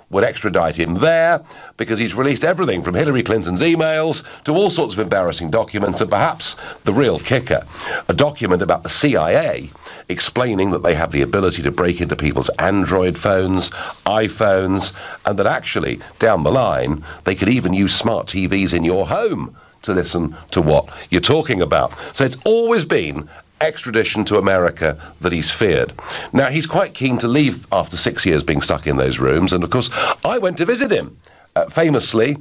would extradite him there because he's released everything from Hillary Clinton's emails to all sorts of embarrassing documents, and perhaps the real kicker, a document about the CIA explaining that they have the ability to break into people's Android phones, iPhones, and that actually, down the line, they could even use smart TVs in your home to listen to what you're talking about. So it's always been extradition to America that he's feared. Now, he's quite keen to leave after 6 years being stuck in those rooms, and of course, I went to visit him, famously,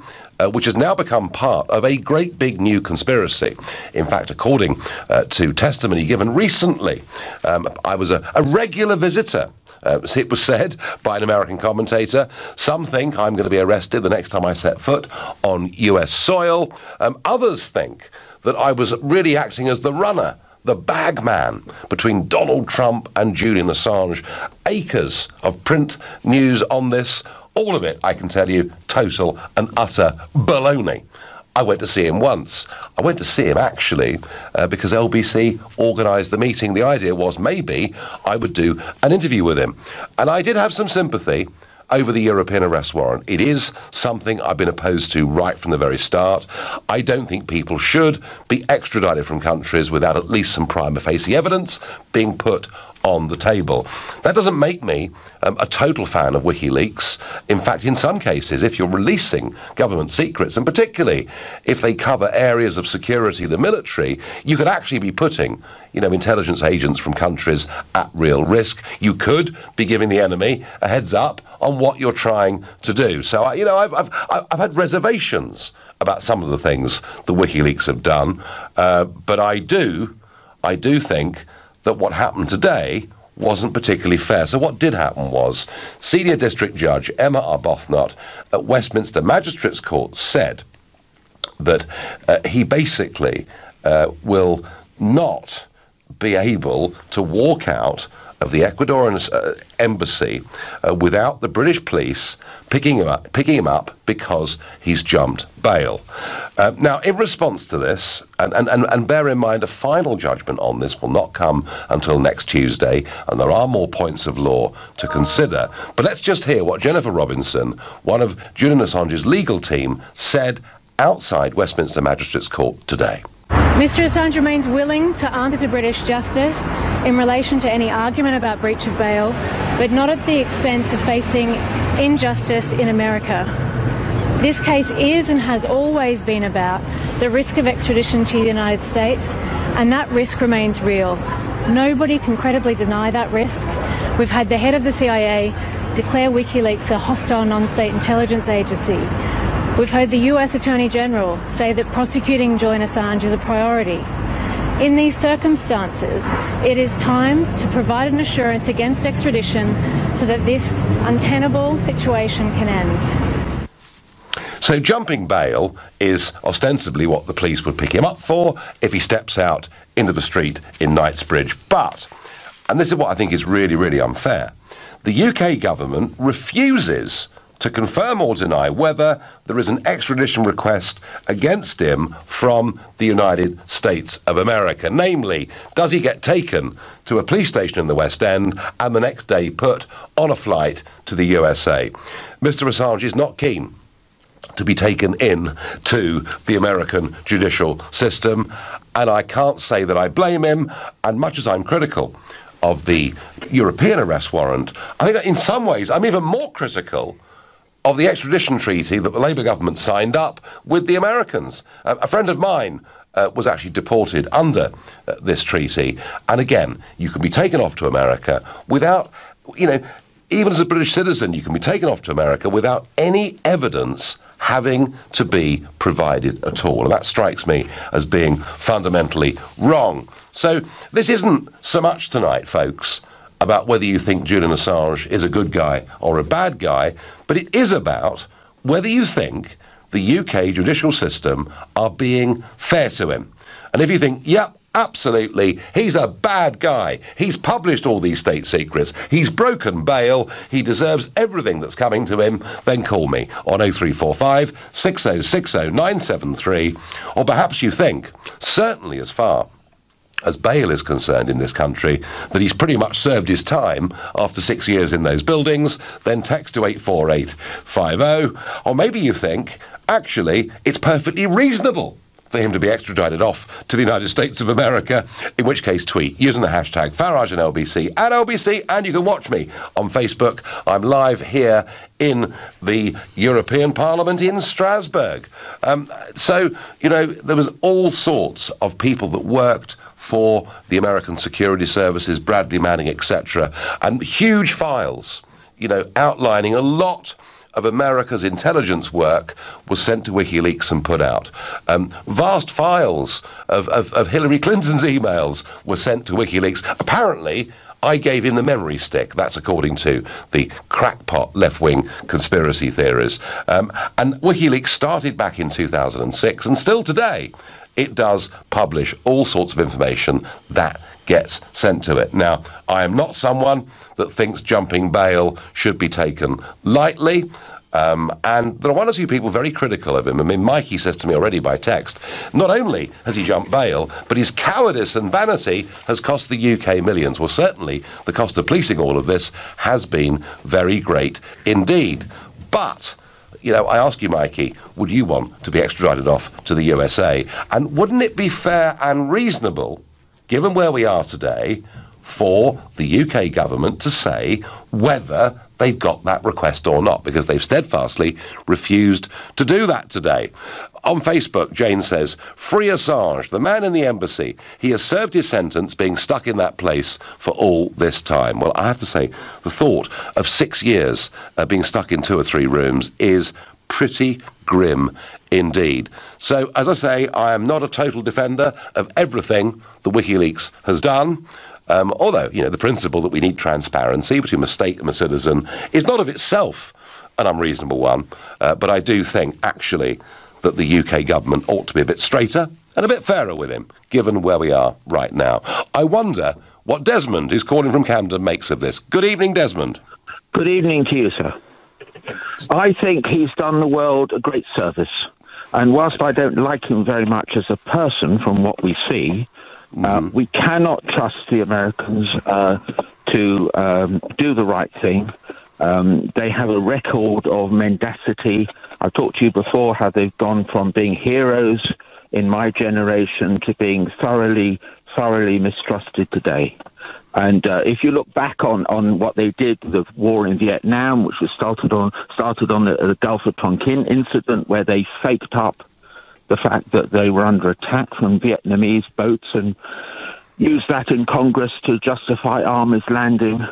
which has now become part of a great big new conspiracy. In fact, according to testimony given recently, I was a regular visitor. It was said by an American commentator. Some think I'm going to be arrested the next time I set foot on US soil. Others think that I was really acting as the runner, the bagman between Donald Trump and Julian Assange. Acres of print news on this. All of it, I can tell you, total and utter baloney. I went to see him once. I went to see him, actually, because LBC organised the meeting. The idea was maybe I would do an interview with him. And I did have some sympathy over the European arrest warrant. It is something I've been opposed to right from the very start. I don't think people should be extradited from countries without at least some prima facie evidence being put on the table. That doesn't make me a total fan of WikiLeaks. In fact, in some cases, if you're releasing government secrets, and particularly if they cover areas of security, the military, you could actually be putting, intelligence agents from countries at real risk. You could be giving the enemy a heads up on what you're trying to do. So, I've had reservations about some of the things the WikiLeaks have done, but I do think that what happened today wasn't particularly fair. So what did happen was Senior District Judge Emma Arbuthnot at Westminster Magistrates Court said that he basically will not be able to walk out of the Ecuadorian embassy without the British police picking him up because he's jumped bail. Now, in response to this, and bear in mind, a final judgment on this will not come until next Tuesday, and there are more points of law to consider. But let's just hear what Jennifer Robinson, one of Julian Assange's legal team, said outside Westminster Magistrates Court today. Mr. Assange remains willing to answer to British justice in relation to any argument about breach of bail, but not at the expense of facing injustice in America. This case is and has always been about the risk of extradition to the United States, and that risk remains real. Nobody can credibly deny that risk. We've had the head of the CIA declare WikiLeaks a hostile non-state intelligence agency. We've heard the US Attorney General say that prosecuting Julian Assange is a priority. In these circumstances, it is time to provide an assurance against extradition so that this untenable situation can end. So jumping bail is ostensibly what the police would pick him up for if he steps out into the street in Knightsbridge. But, and this is what I think is really, really unfair, the UK government refuses to confirm or deny whether there is an extradition request against him from the United States of America. Namely, does he get taken to a police station in the West End and the next day put on a flight to the USA? Mr. Assange is not keen to be taken in to the American judicial system, and I can't say that I blame him, and much as I'm critical of the European arrest warrant, I think that in some ways I'm even more critical of the extradition treaty that the Labour government signed up with the Americans. A friend of mine was actually deported under this treaty, and again, you can be taken off to America without, even as a British citizen, you can be taken off to America without any evidence having to be provided at all. And that strikes me as being fundamentally wrong. So this isn't so much tonight, folks, about whether you think Julian Assange is a good guy or a bad guy, but it is about whether you think the UK judicial system are being fair to him. And if you think, yep, absolutely, he's a bad guy, he's published all these state secrets, he's broken bail, he deserves everything that's coming to him, then call me on 0345 6060 973. Or perhaps you think, certainly as far as bail is concerned in this country, that he's pretty much served his time after 6 years in those buildings, then text to 84850. Or maybe you think, actually, it's perfectly reasonable for him to be extradited off to the United States of America, in which case tweet using the hashtag Farage and LBC at LBC, and you can watch me on Facebook. I'm live here in the European Parliament in Strasbourg. So, you know, there was all sorts of people that worked for the American Security Services, Bradley Manning, etc., and huge files, you know, outlining a lot of America's intelligence work was sent to WikiLeaks and put out. Vast files of Hillary Clinton's emails were sent to WikiLeaks. Apparently, I gave him the memory stick. That's according to the crackpot left-wing conspiracy theories. And WikiLeaks started back in 2006, and still today, it does publish all sorts of information that gets sent to it. Now, I am not someone that thinks jumping bail should be taken lightly. And there are one or two people very critical of him. I mean, Mikey says to me already by text, not only has he jumped bail, but his cowardice and vanity has cost the UK millions. Well, certainly the cost of policing all of this has been very great indeed. But, you know, I ask you, Mikey, would you want to be extradited off to the USA? And wouldn't it be fair and reasonable, given where we are today, for the UK government to say whether they've got that request or not, because they've steadfastly refused to do that today. On Facebook, Jane says, "Free Assange, the man in the embassy. He has served his sentence being stuck in that place for all this time." Well, I have to say, the thought of 6 years being stuck in 2 or 3 rooms is pretty grim indeed. So, as I say, I am not a total defender of everything that WikiLeaks has done. Although, you know, the principle that we need transparency between a state and a citizen is not of itself an unreasonable one. But I do think, actually, that the UK government ought to be a bit straighter and a bit fairer with him, given where we are right now. I wonder what Desmond, who's calling from Camden, makes of this. Good evening, Desmond. Good evening to you, sir. I think he's done the world a great service. And whilst I don't like him very much as a person from what we see, we cannot trust the Americans to do the right thing. They have a record of mendacity. I've talked to you before how they've gone from being heroes in my generation to being thoroughly mistrusted today. And if you look back on what they did, the war in Vietnam, which was started on the Gulf of Tonkin incident, where they faked up the fact that they were under attack from Vietnamese boats and used that in Congress to justify armies landing.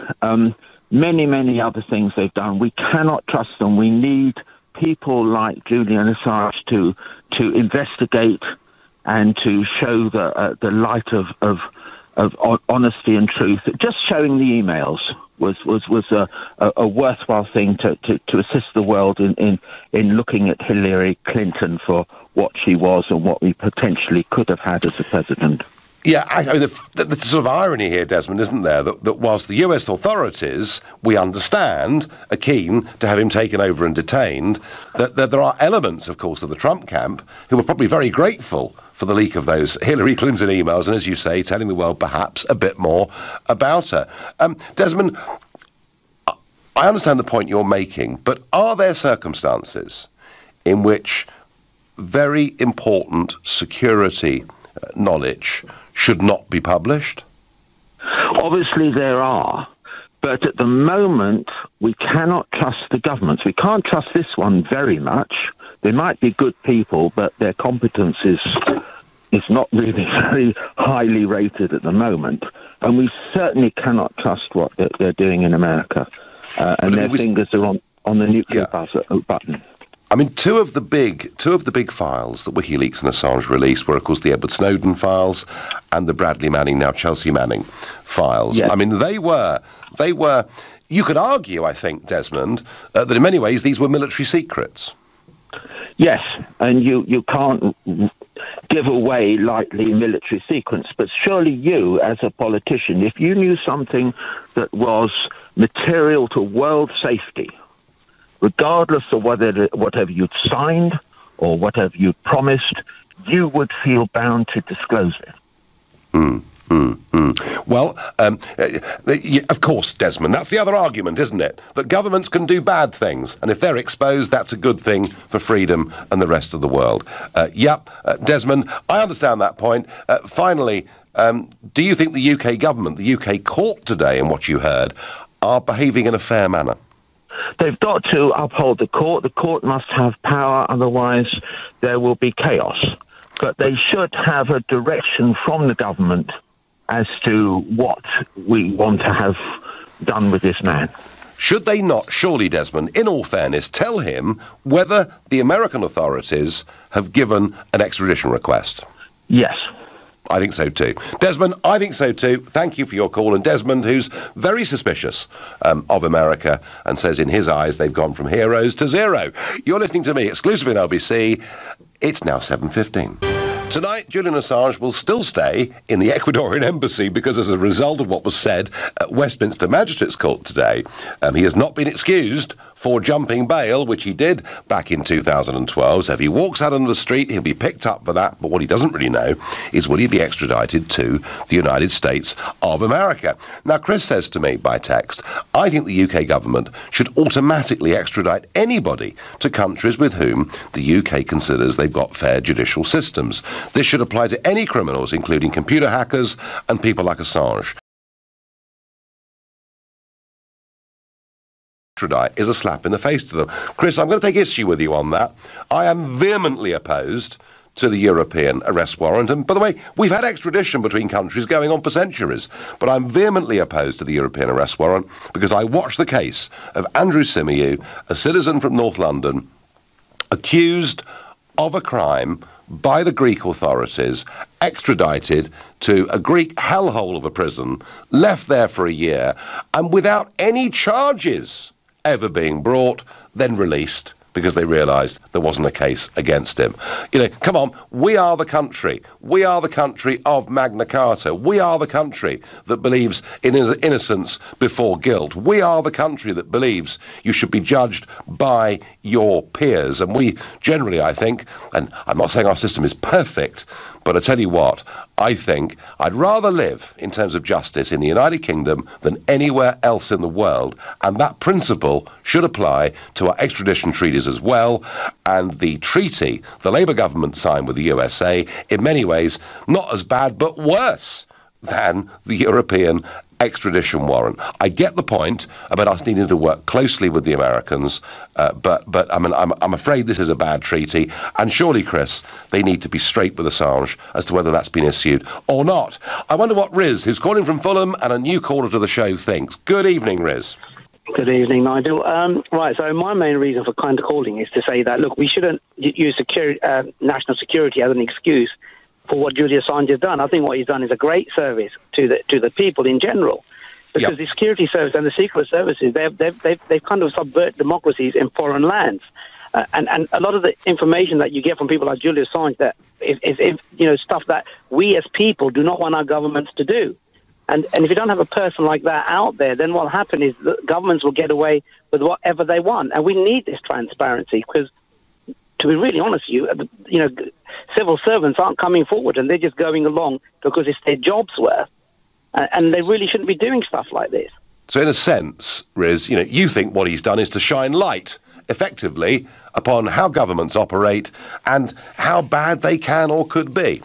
Many other things they've done. We cannot trust them. We need people like Julian Assange to investigate and to show the light of honesty and truth. Just showing the emails was a worthwhile thing to assist the world in looking at Hillary Clinton for what she was and what we potentially could have had as a president. Yeah, I mean, the sort of irony here, Desmond, isn't there, that whilst the US authorities, we understand, are keen to have him taken over and detained, that there are elements, of course, of the Trump camp who were probably very grateful for the leak of those Hillary Clinton emails, and as you say, telling the world perhaps a bit more about her. Desmond, I understand the point you're making, but are there circumstances in which very important security knowledge should not be published? Obviously there are, but at the moment we cannot trust the governments. We can't trust this one very much. They might be good people, but their competence is not really very highly rated at the moment. And we certainly cannot trust what they're doing in America. And their fingers are on the nuclear button. I mean, two of the big files that WikiLeaks and Assange released were, of course, the Edward Snowden files and the Bradley Manning, now Chelsea Manning files. Yes. I mean, they were. You could argue, I think, Desmond, that in many ways these were military secrets. Yes, and you can't give away lightly military secrets, but surely you, as a politician, if you knew something that was material to world safety, regardless of whatever you'd signed or whatever you'd promised, you would feel bound to disclose it. Well, of course, Desmond, that's the other argument, isn't it? That governments can do bad things, and if they're exposed, that's a good thing for freedom and the rest of the world. Desmond, I understand that point. Finally, do you think the UK government, the UK court today, in what you heard, are behaving in a fair manner? They've got to uphold the court. The court must have power, otherwise there will be chaos. But they should have a direction from the government as to what we want to have done with this man. Should they not, surely, Desmond, in all fairness, tell him whether the American authorities have given an extradition request? Yes. I think so too. Desmond, I think so too. Thank you for your call. And Desmond, who's very suspicious of America and says in his eyes they've gone from heroes to zero. You're listening to me exclusively on LBC. It's now 7:15. Tonight, Julian Assange will still stay in the Ecuadorian embassy because as a result of what was said at Westminster Magistrates Court today, he has not been excused for jumping bail, which he did back in 2012. So if he walks out on the street, he'll be picked up for that. But what he doesn't really know is will he be extradited to the United States of America? Now, Chris says to me by text, I think the UK government should automatically extradite anybody to countries with whom the UK considers they've got fair judicial systems. This should apply to any criminals, including computer hackers and people like Assange. Extradite is a slap in the face to them. Chris, I'm going to take issue with you on that. I am vehemently opposed to the European arrest warrant. And by the way, we've had extradition between countries going on for centuries. But I'm vehemently opposed to the European arrest warrant because I watched the case of Andrew Symeou, a citizen from North London, accused of a crime by the Greek authorities, extradited to a Greek hellhole of a prison, left there for a year, and without any charges ever being brought, then released because they realised there wasn't a case against him. You know, come on, we are the country. We are the country of Magna Carta. We are the country that believes in innocence before guilt. We are the country that believes you should be judged by your peers. And we generally, I think, and I'm not saying our system is perfect, but I tell you what, I think I'd rather live in terms of justice in the United Kingdom than anywhere else in the world. And that principle should apply to our extradition treaties as well. And the treaty the Labour government signed with the USA, in many ways, not as bad, but worse than the European extradition warrant. I get the point about us needing to work closely with the Americans, but I mean, I'm afraid this is a bad treaty, and surely, Chris, they need to be straight with Assange as to whether that's been issued or not. I wonder what Riz, who's calling from Fulham and a new caller to the show, thinks. Good evening, Riz. Good evening, Nigel. Right, so my main reason for kind of calling is to say that, look, we shouldn't use national security as an excuse for what Julian Assange has done. I think what he's done is a great service to the people in general, because the security service and the secret services, they've kind of subvert democracies in foreign lands, and a lot of the information that you get from people like Julian Assange that is stuff that we as people do not want our governments to do. And if you don't have a person like that out there, then what will happen is the governments will get away with whatever they want, and we need this transparency because, to be really honest with you, civil servants aren't coming forward and they're just going along because it's their job's worth. And they really shouldn't be doing stuff like this. So in a sense, Riz, you think what he's done is to shine light, effectively, upon how governments operate and how bad they can or could be.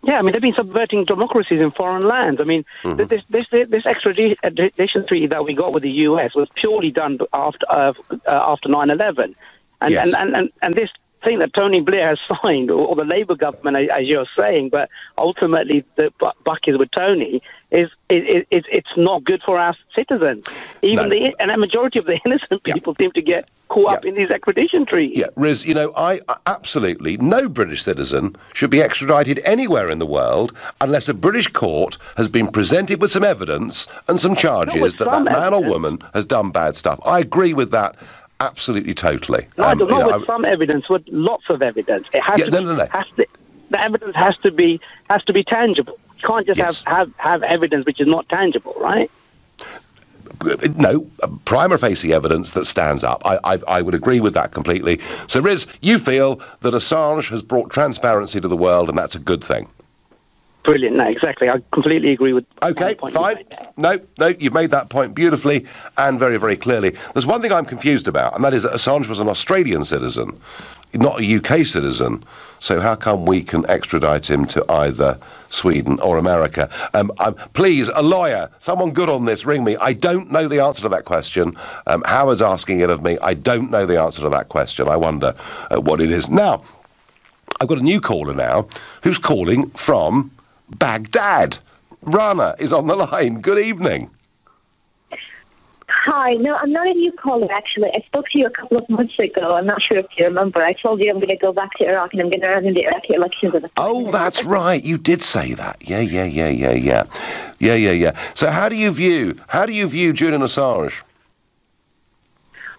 Yeah, I mean, they've been subverting democracies in foreign lands. I mean, this extradition treaty that we got with the US was purely done after 9/11. And this thing that Tony Blair has signed, or the Labour government, as you're saying, but ultimately the buck is with Tony, it's not good for our citizens. And a majority of the innocent people seem to get caught up in these extradition treaties. Yeah, Riz, I absolutely, no British citizen should be extradited anywhere in the world unless a British court has been presented with some evidence and some charges that man or woman has done bad stuff. I agree with that. Absolutely, totally. Not with some evidence, with lots of evidence. It has the evidence has to be tangible. You can't just have evidence which is not tangible, right? No, prima facie evidence that stands up. I would agree with that completely. So, Riz, you feel that Assange has brought transparency to the world, and that's a good thing? Brilliant. No, exactly. I completely agree with. Okay, fine. No, you've made that point beautifully and very, very clearly. There's one thing I'm confused about, and that is that Assange was an Australian citizen, not a UK citizen. So how come we can extradite him to either Sweden or America? Please, a lawyer, someone good on this, ring me. I don't know the answer to that question. Howard's asking it of me. I don't know the answer to that question. I wonder what it is. Now, I've got a new caller now who's calling from Baghdad. Rana is on the line. Good evening. Hi. No, I'm not a new caller, actually. I spoke to you a couple of months ago. I'm not sure if you remember. I told you I'm going to go back to Iraq and I'm going to run in the Iraqi elections. Oh, that's right. You did say that. Yeah. So how do you view Julian Assange?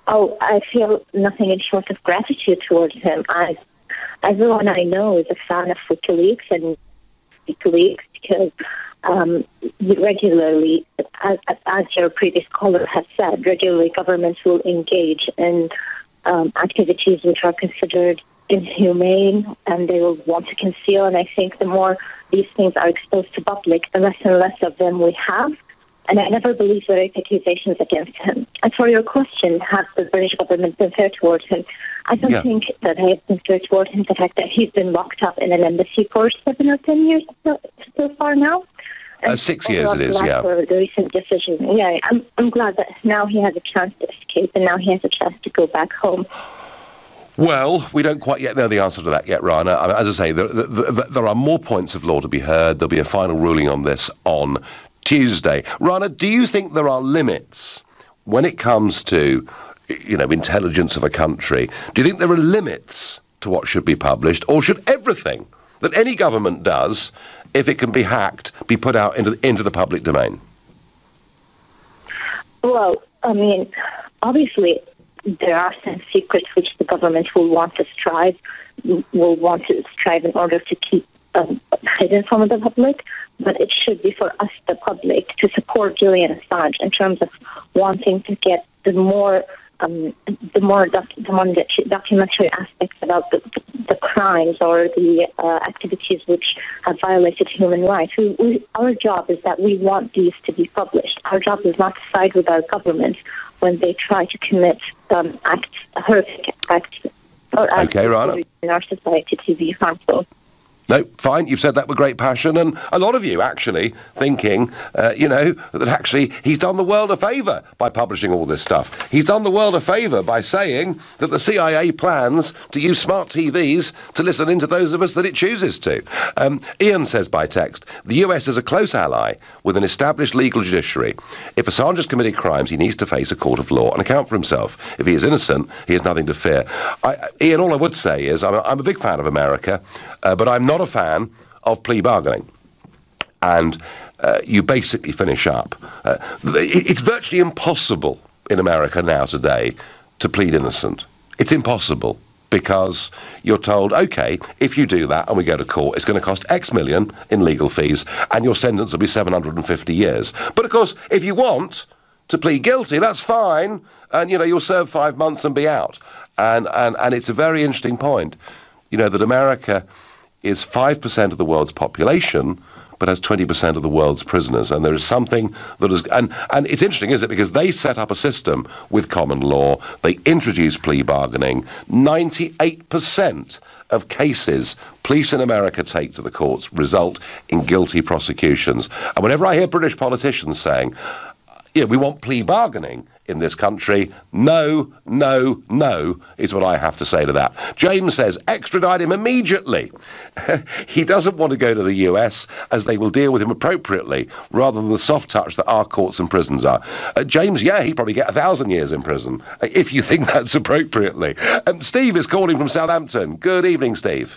Oh, I feel nothing in short of gratitude towards him. Everyone I know is a fan of WikiLeaks and WikiLeaks because regularly, as your previous caller has said, regularly governments will engage in activities which are considered inhumane and they will want to conceal. And I think the more these things are exposed to public, the less and less of them we have. And I never believed the rape accusations against him. And for your question, has the British government been fair towards him? I don't think that they have been fair towards him. The fact that he's been locked up in an embassy for 7 or 10 years so far now. 6 years it is, yeah. For the recent decision. Yeah, I'm glad that now he has a chance to escape and now he has a chance to go back home. Well, we don't quite yet know the answer to that yet, Rana. I mean, as I say, there are more points of law to be heard. There'll be a final ruling on this on Tuesday. Rana, do you think there are limits when it comes to, intelligence of a country? Do you think there are limits to what should be published, or should everything that any government does, if it can be hacked, be put out into the public domain? Well, I mean, obviously there are some secrets which the government will want to strive in order to keep hidden from the public, but it should be for us, the public, to support Julian Assange in terms of wanting to get the more documentary aspects about the crimes or the activities which have violated human rights. Our job is that we want these to be published. Our job is not to side with our government when they try to commit horrific acts or acts in our society to be harmful. No, fine, you've said that with great passion, and a lot of you actually thinking, that actually he's done the world a favour by publishing all this stuff. He's done the world a favour by saying that the CIA plans to use smart TVs to listen into those of us that it chooses to. Ian says by text, the US is a close ally with an established legal judiciary. If Assange has committed crimes, he needs to face a court of law and account for himself. If he is innocent, he has nothing to fear. Ian, all I would say is I'm a big fan of America, but I'm not a fan of plea bargaining. And you basically finish up. It's virtually impossible in America now today to plead innocent. It's impossible because you're told, OK, if you do that and we go to court, it's going to cost X million in legal fees and your sentence will be 750 years. But, of course, if you want to plead guilty, that's fine. And, you'll serve 5 months and be out. And it's a very interesting point, that America is 5% of the world's population, but has 20% of the world's prisoners. And there is something that is... And it's interesting, isn't it? Because they set up a system with common law. They introduced plea bargaining. 98% of cases police in America take to the courts result in guilty prosecutions. And whenever I hear British politicians saying, we want plea bargaining in this country, no, is what I have to say to that. James says, extradite him immediately. He doesn't want to go to the US, as they will deal with him appropriately, rather than the soft touch that our courts and prisons are. James, he'd probably get 1,000 years in prison, if you think that's appropriately. Steve is calling from Southampton. Good evening, Steve.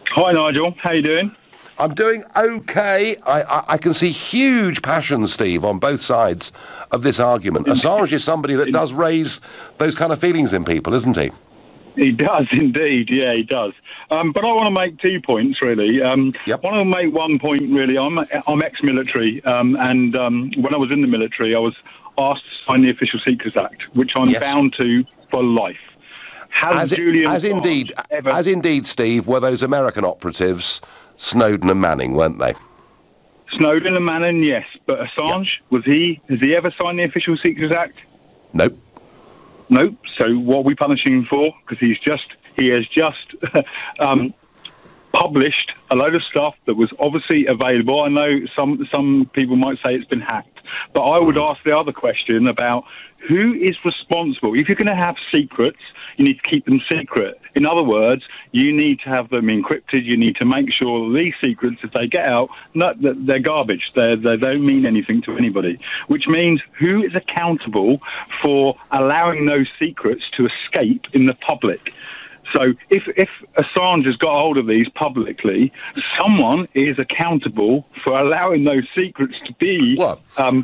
Hi, Nigel. How you doing? I'm doing okay. I can see huge passion, Steve, on both sides of this argument. Assange is somebody that does raise those kind of feelings in people, isn't he? He does indeed, yeah, he does. But I want to make 2 points, really. I want to make 1 point, really. I'm ex-military, and when I was in the military, I was asked to sign the Official Secrets Act, which I'm bound to for life. As indeed, Steve, were those American operatives Snowden and Manning, weren't they? Snowden and Manning, yes. But Assange, has he ever signed the Official Secrets Act? Nope. Nope. So what are we punishing him for? Because he has just published a load of stuff that was obviously available. I know some people might say it's been hacked, but I would ask the other question about who is responsible. If you're going to have secrets, you need to keep them secret. In other words, you need to have them encrypted. You need to make sure that these secrets, if they get out, they're garbage. They don't mean anything to anybody, which means who is accountable for allowing those secrets to escape in the public? So if Assange has got hold of these publicly, someone is accountable for allowing those secrets to be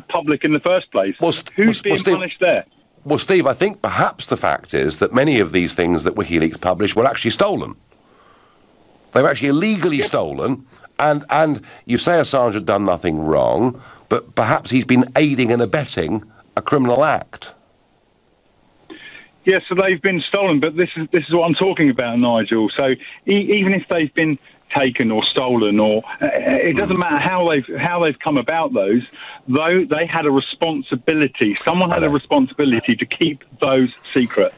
public in the first place. Who's being punished there? Well, Steve, I think perhaps the fact is that many of these things that WikiLeaks published were actually stolen. They were actually illegally stolen, and you say Assange had done nothing wrong, but perhaps he's been aiding and abetting a criminal act. Yes, so they've been stolen, but this is what I'm talking about, Nigel. So even if they've been taken or stolen, or it doesn't matter how they've come about those, though they had a responsibility. Someone had a responsibility to keep those secret.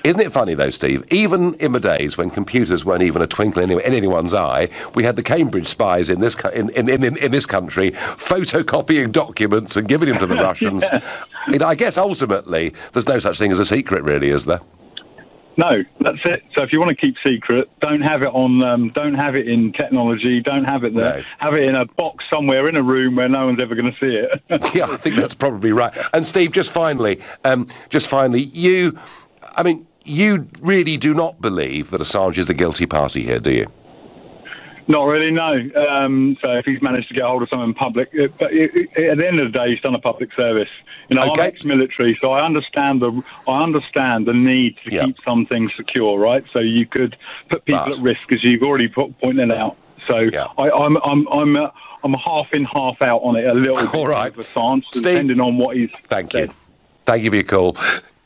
Isn't it funny, though, Steve? Even in the days when computers weren't even a twinkle in anyone's eye, we had the Cambridge spies in this country photocopying documents and giving them to the Russians. I guess ultimately there's no such thing as a secret, really, is there? No, that's it. So if you want to keep secret, don't have it on. Don't have it in technology. Don't have it there. No. Have it in a box somewhere in a room where no one's ever going to see it. Yeah, I think that's probably right. And Steve, just finally, you really do not believe that Assange is the guilty party here, do you? Not really, no. So if he's managed to get hold of something public, but at the end of the day, he's done a public service. You know, I'm ex-military, so I understand the need to keep some things secure, right? So you could put people at risk, as you've already pointed out. So I'm half in, half out on it a little bit. All right, with Assange, depending on what he's Thank you for your call.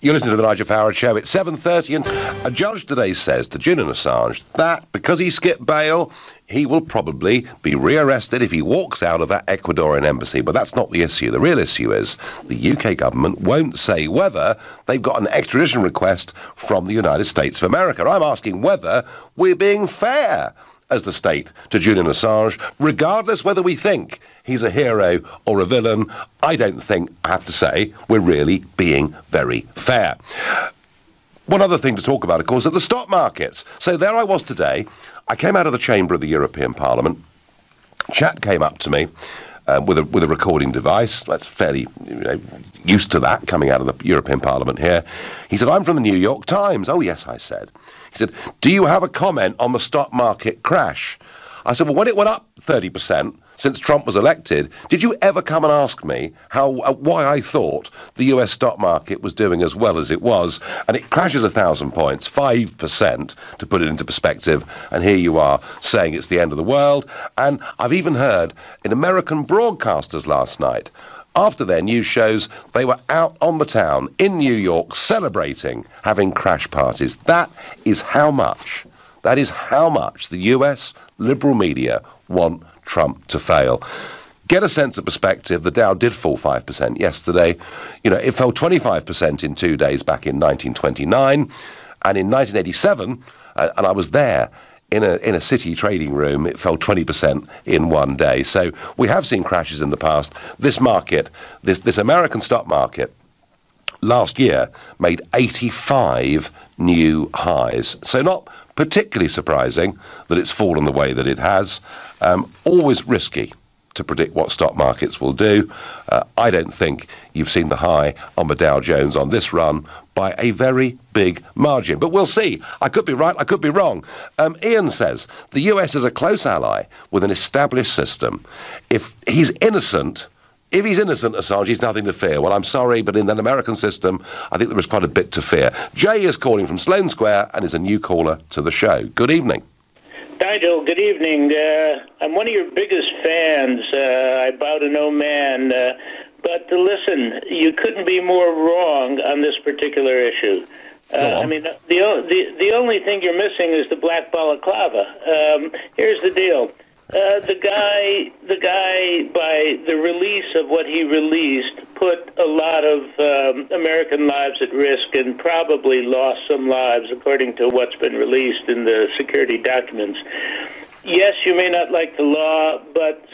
You're listening to the Nigel Farage Show. It's 7:30, and a judge today says to Julian Assange that because he skipped bail, he will probably be rearrested if he walks out of that Ecuadorian embassy. But that's not the issue. The real issue is the UK government won't say whether they've got an extradition request from the United States of America. I'm asking whether we're being fair as the state to Julian Assange, regardless whether we think he's a hero or a villain. I don't think, I have to say, we're really being very fair. One other thing to talk about, of course, are the stock markets. So there I was today. I came out of the chamber of the European Parliament. Chap came up to me with a recording device. That's fairly used to that, coming out of the European Parliament here. He said, I'm from the New York Times. Oh, yes, I said. He said, do you have a comment on the stock market crash? I said, well, when it went up 30% since Trump was elected, did you ever come and ask me why I thought the US stock market was doing as well as it was? And it crashes 1,000 points, 5%, to put it into perspective. And here you are saying it's the end of the world. And I've even heard in American broadcasters last night, after their news shows, they were out on the town in New York celebrating, having crash parties. That is how much the US liberal media want Trump to fail. Get a sense of perspective. The Dow did fall 5% yesterday. It fell 25% in 2 days back in 1929. And in 1987, and I was there, in a city trading room, it fell 20% in 1 day. So we have seen crashes in the past. This market, this American stock market, last year made 85 new highs. So not particularly surprising that it's fallen the way that it has. Always risky to predict what stock markets will do. I don't think you've seen the high on the Dow Jones on this run by a very big margin. But we'll see. I could be right, I could be wrong. Ian says, the US is a close ally with an established system. If he's innocent, Assange, he's nothing to fear. Well, I'm sorry, but in an American system, I think there is quite a bit to fear. Jay is calling from Sloane Square and is a new caller to the show. Good evening. Nigel, good evening. I'm one of your biggest fans. I bow to no man. But listen, you couldn't be more wrong on this particular issue. I mean, the only thing you're missing is the black balaclava. Here's the deal. The guy, by the release of what he released, put a lot of American lives at risk and probably lost some lives, according to what's been released in the security documents. Yes, you may not like the law, but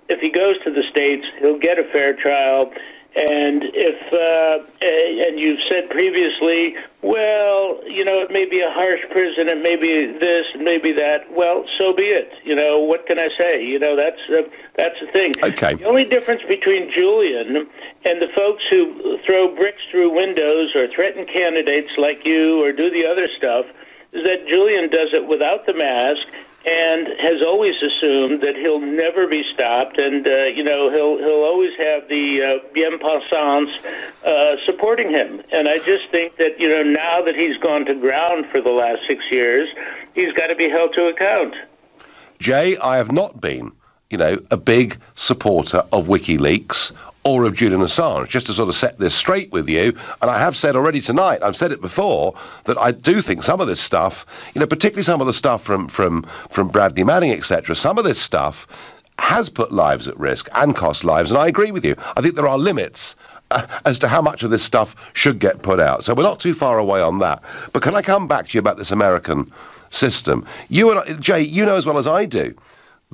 if he goes to the States, he'll get a fair trial. And and you've said previously, well, it may be a harsh prison, it may be this, it may be that. Well, so be it. What can I say? That's the thing. Okay. The only difference between Julian and the folks who throw bricks through windows or threaten candidates like you or do the other stuff is that Julian does it without the mask and has always assumed that he'll never be stopped, and he'll always have the bien passants supporting him. And I just think that now that he's gone to ground for the last 6 years, he's got to be held to account. Jay, I have not been, a big supporter of WikiLeaks or of Julian Assange, just to sort of set this straight with you. And I have said already tonight, I've said it before, that I do think some of this stuff, particularly some of the stuff from Bradley Manning, etc., some of this stuff has put lives at risk and cost lives, and I agree with you. I think there are limits as to how much of this stuff should get put out. So we're not too far away on that. But can I come back to you about this American system? You and I, Jay, you know as well as I do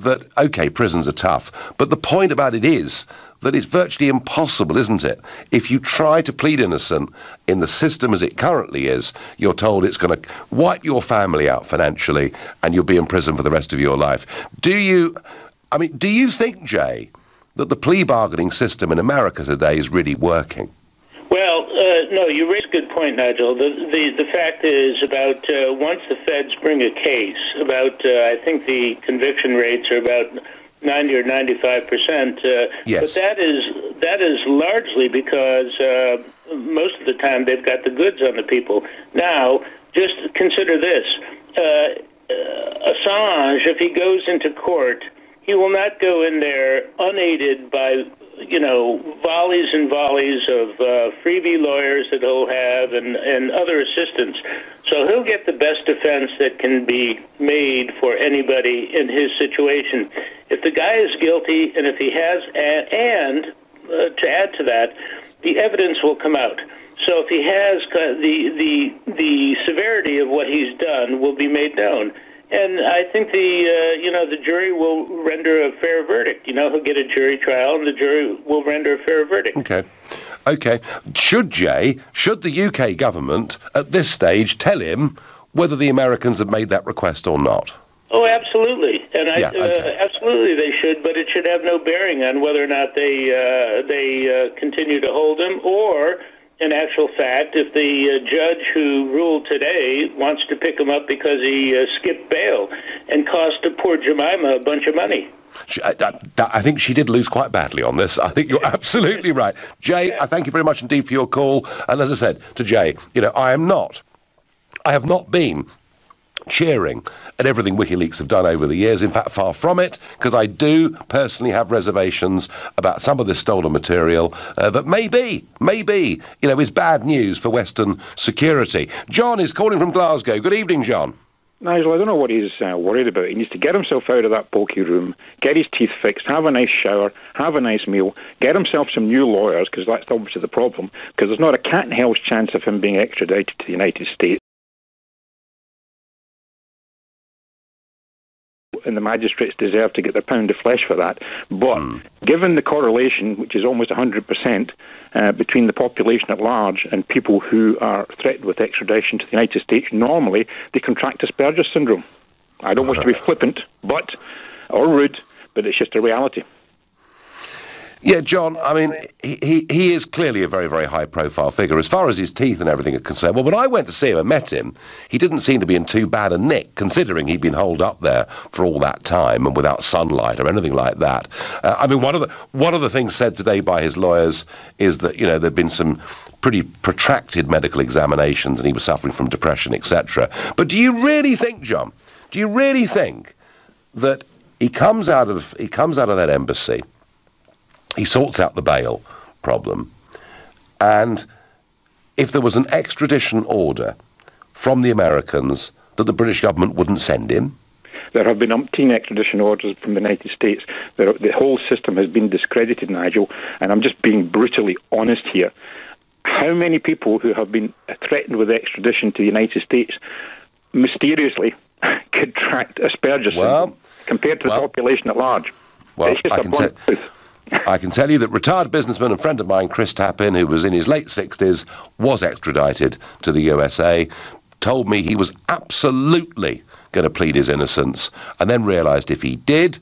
that, okay, prisons are tough, but the point about it is that it's virtually impossible, isn't it? If you try to plead innocent in the system as it currently is, you're told it's going to wipe your family out financially and you'll be in prison for the rest of your life. Do you think, Jay, that the plea bargaining system in America today is really working? Well, no, you raise a good point, Nigel. The fact is about once the feds bring a case, I think the conviction rates are about 90 or 95%. Yes. But that is largely because most of the time they've got the goods on the people. Now, just consider this. Assange, if he goes into court, he will not go in there unaided by volleys and volleys of freebie lawyers that he'll have and other assistants. So he'll get the best defense that can be made for anybody in his situation. If the guy is guilty, and if he has, and to add to that, the evidence will come out. So if he has, the severity of what he's done will be made known. And I think the jury will render a fair verdict. He'll get a jury trial, and the jury will render a fair verdict. Okay. Should the UK government at this stage tell him whether the Americans have made that request or not? Oh, absolutely, and absolutely they should. But it should have no bearing on whether or not they continue to hold him, or, in actual fact, if the judge who ruled today wants to pick him up because he skipped bail and cost poor Jemima a bunch of money. I think she did lose quite badly on this. I think you're absolutely right. Jay, I thank you very much indeed for your call. And as I said to Jay, I have not been cheering at everything WikiLeaks have done over the years. In fact, far from it, because I do personally have reservations about some of this stolen material that maybe, is bad news for Western security. John is calling from Glasgow. Good evening, John. Nigel, I don't know what he's worried about. He needs to get himself out of that pokey room, get his teeth fixed, have a nice shower, have a nice meal, get himself some new lawyers, because that's obviously the problem, because there's not a cat in hell's chance of him being extradited to the United States. And the magistrates deserve to get their pound of flesh for that. But given the correlation, which is almost 100%, between the population at large and people who are threatened with extradition to the United States, normally they contract Asperger's syndrome. I don't wish to be flippant, or rude, but it's just a reality. Yeah, John, I mean, he is clearly a very, very high-profile figure. As far as his teeth and everything are concerned, well, when I went to see him and met him, he didn't seem to be in too bad a nick, considering he'd been holed up there for all that time and without sunlight or anything like that. I mean, one of the things said today by his lawyers is that, there'd been some pretty protracted medical examinations and he was suffering from depression, etc. But do you really think, John, that he comes out of that embassy, he sorts out the bail problem, and if there was an extradition order from the Americans, that the British government wouldn't send him? There have been umpteen extradition orders from the United States. The whole system has been discredited, Nigel, and I'm just being brutally honest here. How many people who have been threatened with extradition to the United States mysteriously contract Asperger's syndrome compared to the population at large? Well, I can tell you that retired businessman and friend of mine, Chris Tappin, who was in his late 60s, was extradited to the USA, told me he was absolutely going to plead his innocence, and then realised if he did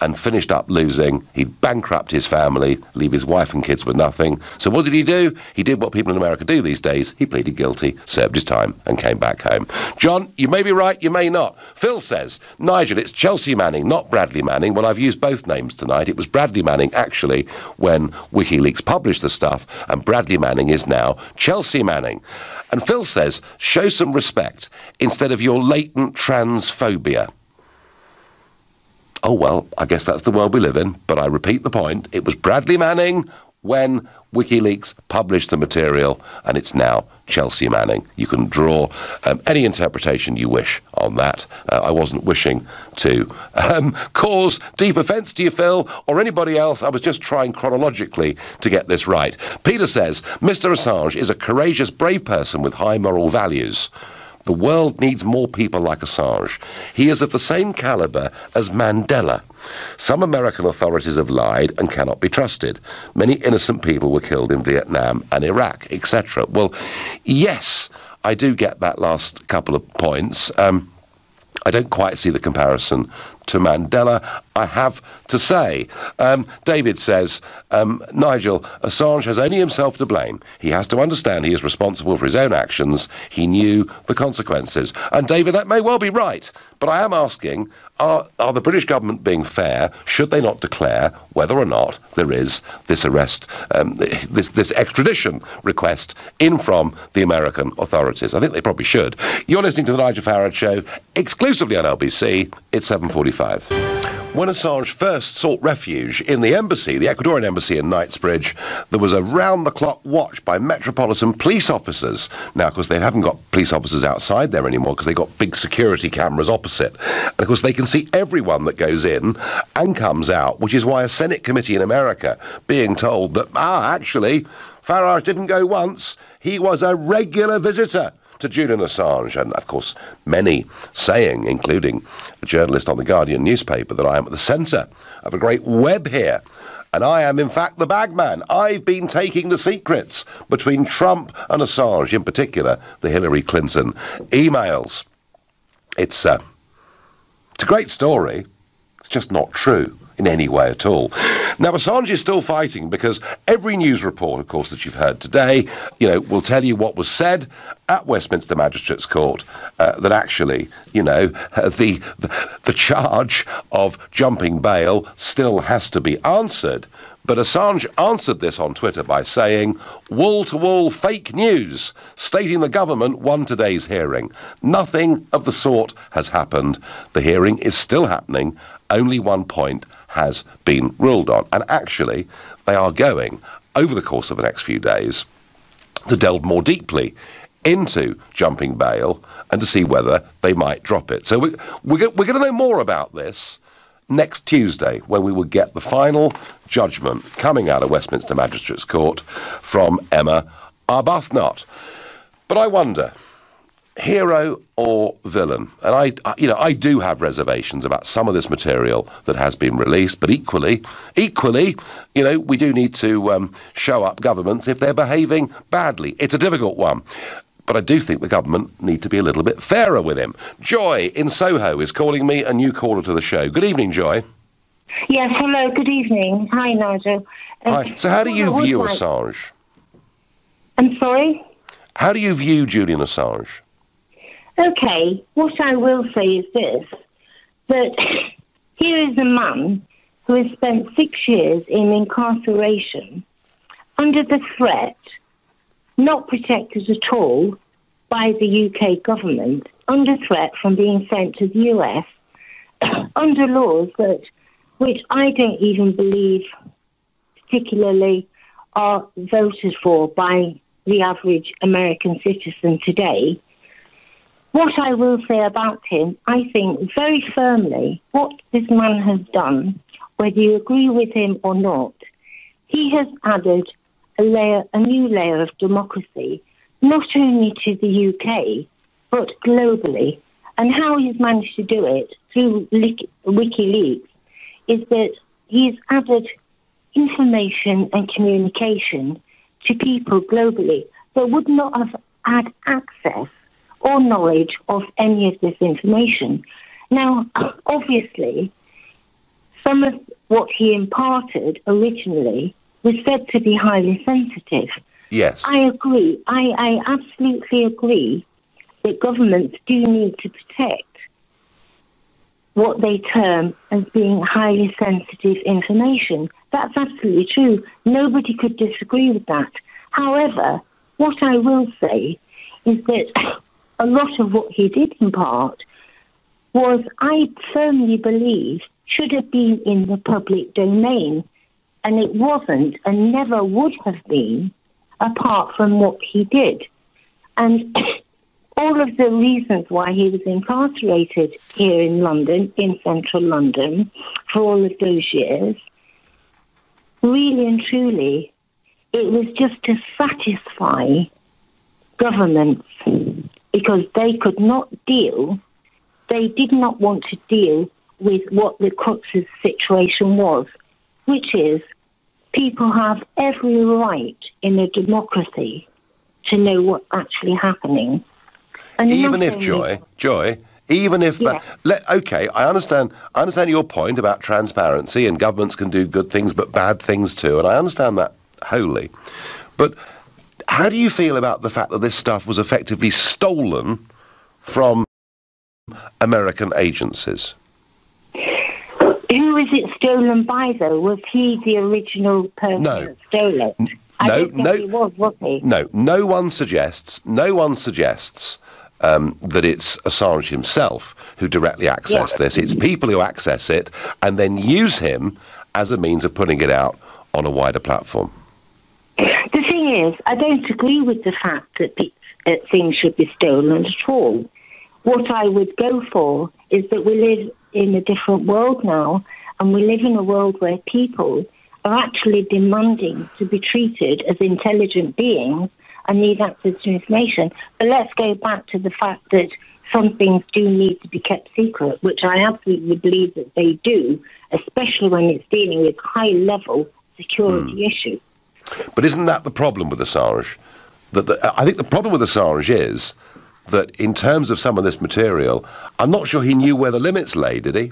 and finished up losing, he'd bankrupt his family, leave his wife and kids with nothing. So what did he do? He did what people in America do these days. He pleaded guilty, served his time, and came back home. John, you may be right, you may not. Phil says, Nigel, it's Chelsea Manning, not Bradley Manning. Well, I've used both names tonight. It was Bradley Manning, actually, when WikiLeaks published the stuff, and Bradley Manning is now Chelsea Manning. And Phil says, show some respect instead of your latent transphobia. Oh, well, I guess that's the world we live in, but I repeat the point. It was Bradley Manning when WikiLeaks published the material, and it's now Chelsea Manning. You can draw any interpretation you wish on that. I wasn't wishing to cause deep offence to you, Phil, or anybody else. I was just trying chronologically to get this right. Peter says, Mr. Assange is a courageous, brave person with high moral values. The world needs more people like Assange. He is of the same calibre as Mandela. Some American authorities have lied and cannot be trusted. Many innocent people were killed in Vietnam and Iraq, etc. Well, yes, I do get that last couple of points. I don't quite see the comparison to Mandela, I have to say. David says, Nigel, Assange has only himself to blame. He has to understand he is responsible for his own actions. He knew the consequences. And David, that may well be right, but I am asking, are the British government being fair? Should they not declare whether or not there is this arrest, this extradition request in from the American authorities? I think they probably should. You're listening to the Nigel Farage Show, exclusively on LBC. It's 7:45. When Assange first sought refuge in the embassy, the Ecuadorian embassy in Knightsbridge, there was a round-the-clock watch by Metropolitan police officers. Now, of course, they haven't got police officers outside there anymore because they've got big security cameras opposite. And, of course, they can see everyone that goes in and comes out, which is why a Senate committee in America being told that, actually, Farage didn't go once, he was a regular visitor to Julian Assange, and of course many saying, including a journalist on the Guardian newspaper, that I am at the centre of a great web here, and I am in fact the bagman. I've been taking the secrets between Trump and Assange, in particular the Hillary Clinton emails. It's a great story. It's just not true in any way at all. Now, Assange is still fighting because every news report, of course, that you've heard today, will tell you what was said at Westminster Magistrates Court, that actually, the charge of jumping bail still has to be answered. But Assange answered this on Twitter by saying, wall-to-wall fake news, stating the government won today's hearing. Nothing of the sort has happened. The hearing is still happening. Only one point has been ruled on. And actually, they are going, over the course of the next few days, to delve more deeply into jumping bail and to see whether they might drop it. So we're going to know more about this next Tuesday, when we will get the final judgment coming out of Westminster Magistrates Court from Emma Arbuthnot. But I wonder, hero or villain? And I do have reservations about some of this material that has been released, but equally, we do need to show up governments if they're behaving badly. It's a difficult one. But I do think the government need to be a little bit fairer with him. Joy in Soho is calling me, a new caller to the show. Good evening, Joy. Yes, hello, good evening. Hi, Nigel. Hi. So how do you view Assange? I'm sorry? How do you view Julian Assange? Okay, what I will say is this, that here is a man who has spent 6 years in incarceration under the threat, not protected at all by the UK government, under threat from being sent to the US, under laws which I don't even believe particularly are voted for by the average American citizen today. what I will say about him, I think very firmly what this man has done, whether you agree with him or not, he has added a new layer of democracy, not only to the UK, but globally. And how he's managed to do it through WikiLeaks is that he's added information and communication to people globally that would not have had access or knowledge of any of this information. Now, obviously, some of what he imparted originally was said to be highly sensitive. Yes. I agree. I absolutely agree that governments do need to protect what they term as being highly sensitive information. That's absolutely true. Nobody could disagree with that. However, what I will say is that a lot of what he did impart was, I firmly believe, should have been in the public domain, and it wasn't and never would have been apart from what he did. And all of the reasons why he was incarcerated here in London, in central London, for all of those years, really and truly, it was just to satisfy governments, because they could not deal, they did not want to deal with what the crux of the situation was, which is people have every right in a democracy to know what's actually happening. And even if, Joy, even if okay, I understand your point about transparency, and governments can do good things but bad things too, and I understand that wholly. But how do you feel about the fact that this stuff was effectively stolen from American agencies? Who was it stolen by, though? Was he the original person that stole it? I don't think he was he? No, no one suggests that it's Assange himself who directly accessed this. It's people who access it and then use him as a means of putting it out on a wider platform. The thing is, I don't agree with the fact that things should be stolen at all. What I would go for is that we live in a different world now, and we live in a world where people are actually demanding to be treated as intelligent beings and need access to information. But let's go back to the fact that some things do need to be kept secret, which I absolutely believe that they do, especially when it's dealing with high-level security issues. But isn't that the problem with Assange? I think the problem with Assange is that in terms of some of this material, I'm not sure he knew where the limits lay, did he?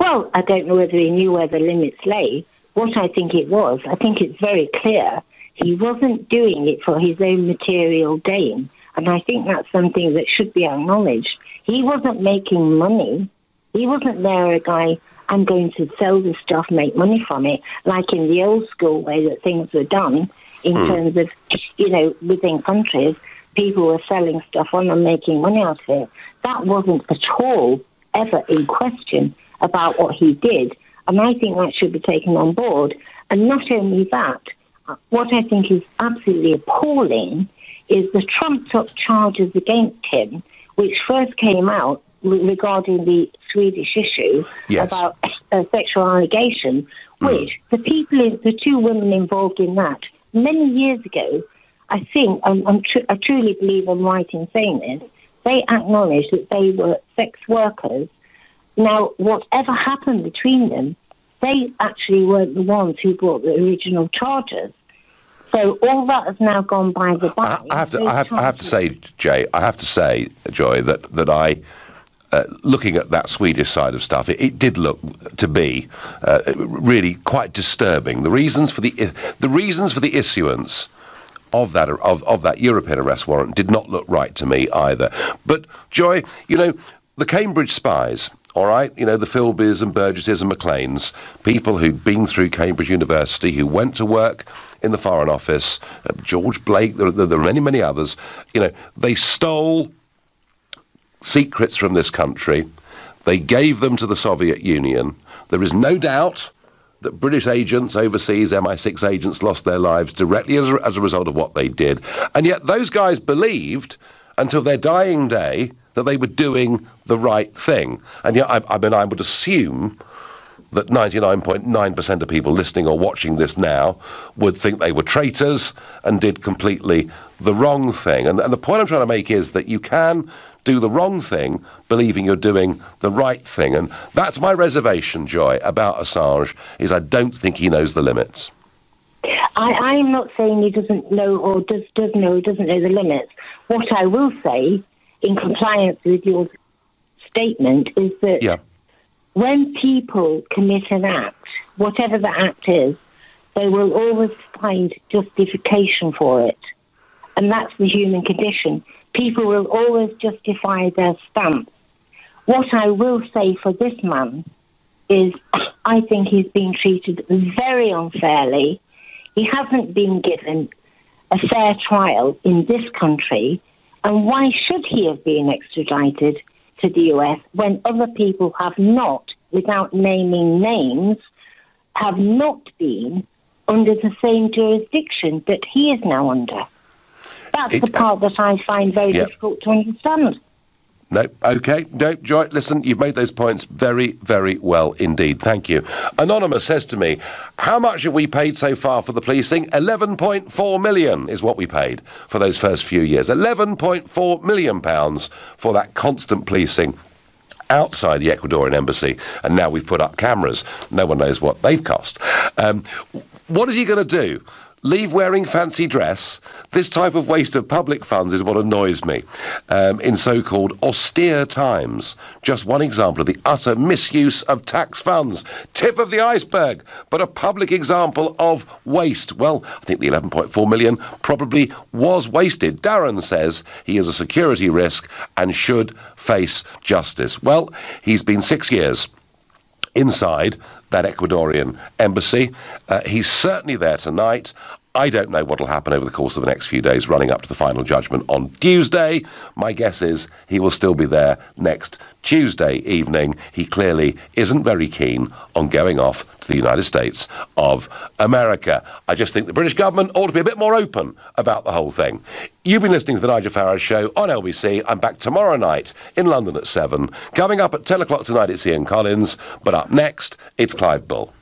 Well, I don't know whether he knew where the limits lay. What I think it's very clear he wasn't doing it for his own material gain. And I think that's something that should be acknowledged. He wasn't making money. He wasn't there a guy, I'm going to sell this stuff, make money from it, like in the old school way that things were done in terms of, within countries, people were selling stuff on and making money out of it. That wasn't at all ever in question about what he did. And I think that should be taken on board. And not only that, what I think is absolutely appalling is the trumped-up charges against him, which first came out regarding the Swedish issue about a sexual allegation, which the two women involved in that many years ago, I think, I truly believe I'm right in saying this, they acknowledged that they were sex workers. Now, whatever happened between them, they actually weren't the ones who brought the original charges. So all that has now gone by the by. I have to say, Joy, that I, looking at that Swedish side of stuff, it did look to be really quite disturbing. The reasons for the issuance of that European arrest warrant did not look right to me either. But Joy, the Cambridge spies. All right, the Philbys and Burgesses and Macleans, people who'd been through Cambridge University, who went to work in the Foreign Office, George Blake, there are many, many others, they stole secrets from this country, they gave them to the Soviet Union. There is no doubt that British agents overseas, MI6 agents, lost their lives directly as a result of what they did. And yet those guys believed, until their dying day that they were doing the right thing. And yet, I mean, I would assume that 99.9% of people listening or watching this now would think they were traitors and did completely the wrong thing. And the point I'm trying to make is that you can do the wrong thing believing you're doing the right thing. And that's my reservation, Joy, about Assange, is I don't think he knows the limits. I'm not saying he doesn't know or does know, doesn't know the limits. What I will say, in compliance with your statement, is that when people commit an act, whatever the act is, they will always find justification for it. And that's the human condition. People will always justify their stance. What I will say for this man is I think he's been treated very unfairly. He hasn't been given a fair trial in this country. And why should he have been extradited to the US when other people have not, without naming names, have not been under the same jurisdiction that he is now under? That's the part that I find very difficult to understand. No, OK. No, Joy, listen, you've made those points very, very well indeed. Thank you. Anonymous says to me, how much have we paid so far for the policing? 11.4 million is what we paid for those first few years. 11.4 million pounds for that constant policing outside the Ecuadorian embassy. And now we've put up cameras. No one knows what they've cost. What is he going to do? Leave wearing fancy dress? This type of waste of public funds is what annoys me in so-called austere times. Just one example of the utter misuse of tax funds. Tip of the iceberg, but a public example of waste. Well, I think the 11.4 million probably was wasted. Darren says he is a security risk and should face justice. Well, he's been 6 years inside that Ecuadorian embassy. He's certainly there tonight. I don't know what will happen over the course of the next few days running up to the final judgment on Tuesday. My guess is he will still be there next Tuesday evening. He clearly isn't very keen on going off to the United States of America. I just think the British government ought to be a bit more open about the whole thing. You've been listening to the Nigel Farage Show on LBC. I'm back tomorrow night in London at 7. Coming up at 10 o'clock tonight, it's Ian Collins. But up next, it's Clive Bull.